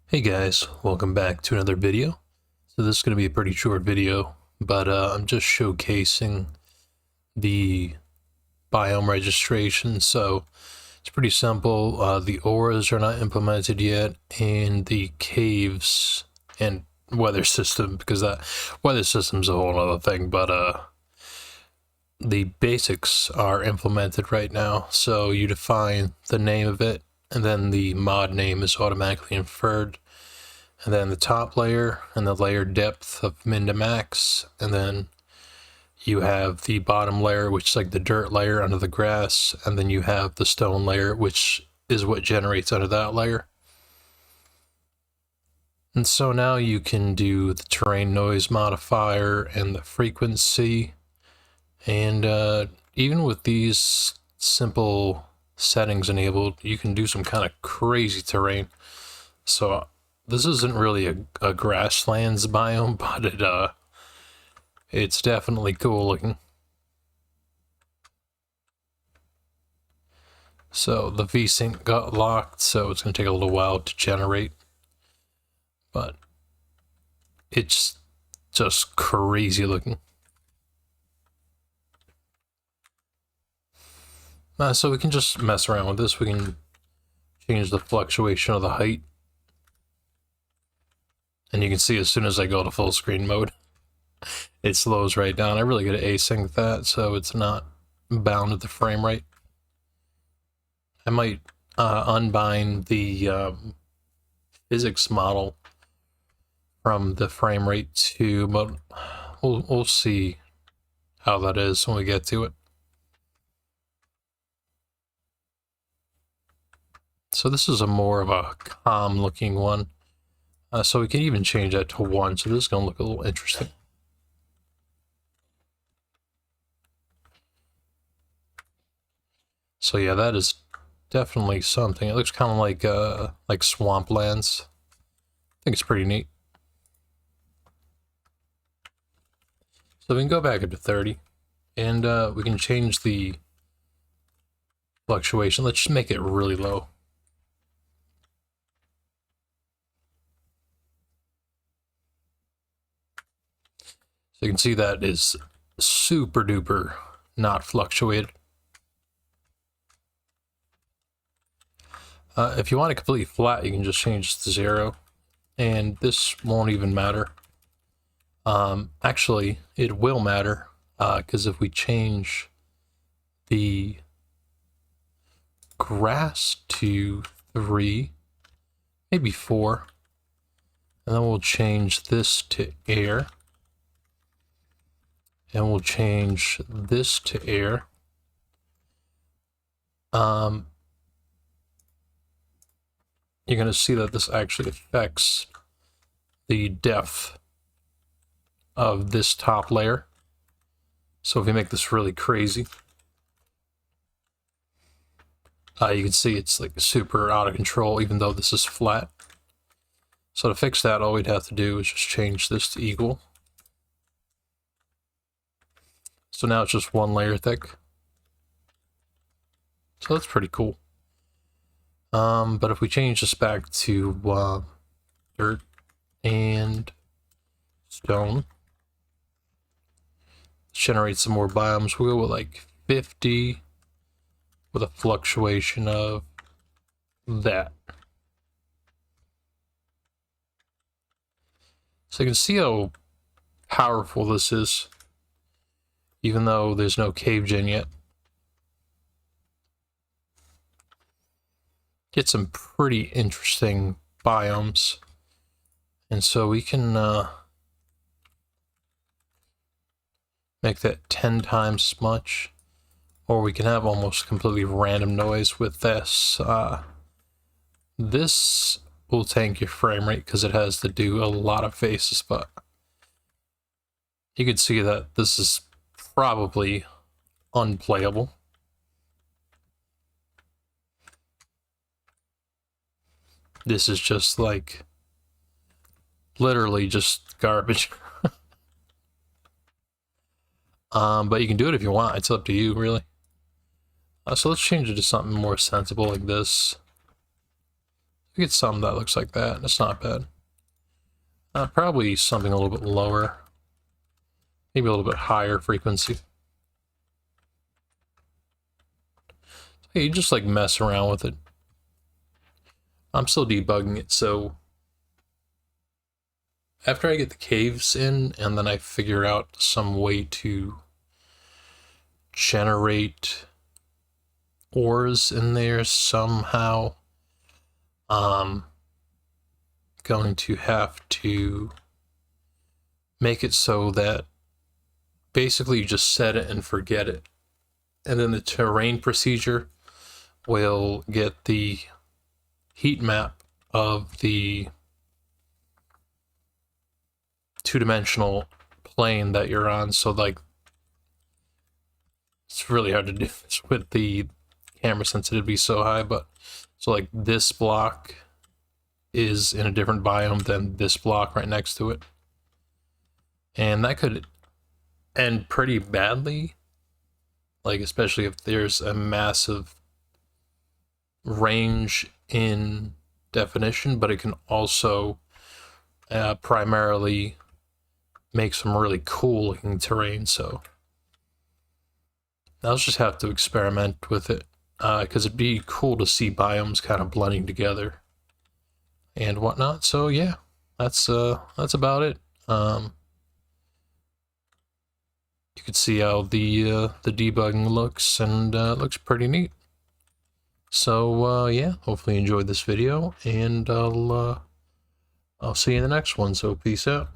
Hey guys, welcome back to another video. So this is going to be a pretty short video, but I'm just showcasing the biome registration. So it's pretty simple. The auras are not implemented yet, and the caves and weather system, because that weather system's a whole other thing, but the basics are implemented right now. So you define the name of it, and then the mod name is automatically inferred. And then the top layer and the layer depth of min to max. And then you have the bottom layer, which is like the dirt layer under the grass. And then you have the stone layer, which is what generates under that layer. And so now you can do the terrain noise modifier and the frequency. And even with these simple settings enabled, you can do some kind of crazy terrain. So this isn't really a grasslands biome, but it's definitely cool looking. So the VSync got locked, so it's going to take a little while to generate. But it's just crazy looking. So we can just mess around with this. We can change the fluctuation of the height. And you can see as soon as I go to full screen mode, it slows right down. I really gotta async that so it's not bound to the frame rate. I might unbind the physics model from the frame rate too, but we'll see how that is when we get to it. So this is a more of a calm looking one. So we can even change that to 1, so this is going to look a little interesting. So yeah, that is definitely something. It looks kind of like swamplands. I think it's pretty neat. So we can go back up to 30, and we can change the fluctuation. Let's just make it really low. So you can see that is super duper not fluctuated. If you want it completely flat, you can just change it to 0, and this won't even matter. Actually, it will matter, because if we change the grass to 3, maybe 4, and then we'll change this to air, and we'll change this to air. You're going to see that this actually affects the depth of this top layer. So if we make this really crazy, you can see it's like super out of control, even though this is flat. So to fix that, all we'd have to do is just change this to equal. So now it's just 1 layer thick. So that's pretty cool. But if we change this back to dirt and stone, generate some more biomes. We'll go with like 50 with a fluctuation of that. So you can see how powerful this is, even though there's no cave gen yet. Get some pretty interesting biomes. And so we can make that 10 times as much, or we can have almost completely random noise with this. This will tank your frame rate because it has to do a lot of faces, but you can see that this is probably unplayable. This is just like literally just garbage. But you can do it if you want. It's up to you, really. So let's change it to something more sensible like this. We get some that looks like that. It's not bad. Probably something a little bit lower. Maybe a little bit higher frequency. Hey, you just like mess around with it. I'm still debugging it, so after I get the caves in and then I figure out some way to generate ores in there somehow, going to have to make it so that basically you just set it and forget it, and then the terrain procedure will get the heat map of the two-dimensional plane that you're on. So like, it's really hard to do this with the camera sensitivity so high, but so like this block is in a different biome than this block right next to it, and that could end pretty badly, like especially if there's a massive range in definition, but it can also primarily make some really cool looking terrain. So I'll just have to experiment with it, because it'd be cool to see biomes kind of blending together and whatnot. So yeah, that's about it. You can see how the debugging looks, and it looks pretty neat. So yeah, hopefully you enjoyed this video, and I'll see you in the next one. So peace out.